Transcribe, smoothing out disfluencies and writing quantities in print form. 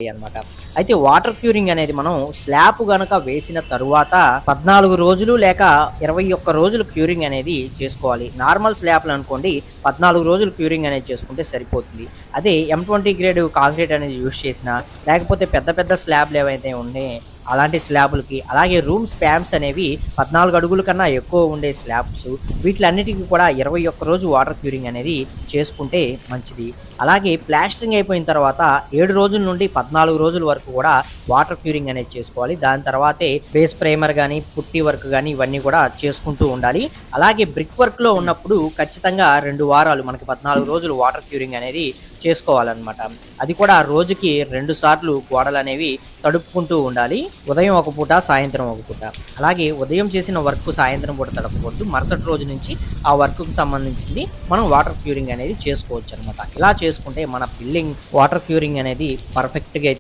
అన్నమాట. అయితే water curing అనేది మనం స్లాబ్ గనక వేసిన తరువాత 14 రోజులు లేక 21 రోజులు క్యూరింగ్ అనేది చేసుకోవాలి. నార్మల్ స్లాబ్‌లు అనుకోండి 14 రోజులు క్యూరింగ్ అనేది చేసుకుంటే సరిపోతుంది. అదే M20 గ్రేడ్ కాంక్రీట్ అనేది యూజ్ చేసినా, లేకపోతే పెద్ద పెద్ద స్లాబ్‌లు ఏవైతే ఉన్నాయో అలాంటి స్లాబులకి, అలాగే రూమ్ స్పామ్స్ అనేవి 14 అడుగుల కన్నా ఎక్కువ ఉండే స్లాబ్స్, వీటిలన్నిటికి కూడా 21 రోజు వాటర్ క్యూరింగ్ అనేది చేసుకుంటే మంచిది. అలాగే ప్లాస్టరింగ్ అయిపోయిన తర్వాత 7 రోజుల నుండి 14 రోజుల వరకు కూడా వాటర్ క్యూరింగ్ అనేది చేసుకోవాలి. దాని తర్వాతే బేస్ ప్రైమర్ గానీ, పుట్టి వర్క్ గానీ ఇవన్నీ కూడా చేసుకుంటూ ఉండాలి. అలాగే బ్రిక్ వర్క్‌లో ఉన్నప్పుడు ఖచ్చితంగా 2 వారాలు మనకి 14 రోజులు వాటర్ క్యూరింగ్ అనేది చేసుకోవాలన్నమాట. అది కూడా రోజుకి 2 సార్లు గోడలనేవి తడుపుకుంటూ ఉండాలి. ఉదయం ఒక పూట, సాయంత్రం ఒక పూట. అలాగే ఉదయం చేసిన వర్క్ సాయంత్రం పూట తడపకూడదు. మరుసటి రోజు నుంచి ఆ వర్క్‌కి సంబంధించింది మనం వాటర్ క్యూరింగ్ అనేది చేసుకోవచ్చనమాట. ఇలా చేసుకుంటే మన బిల్డింగ్ వాటర్ క్యూరింగ్ అనేది పర్ఫెక్ట్‌గా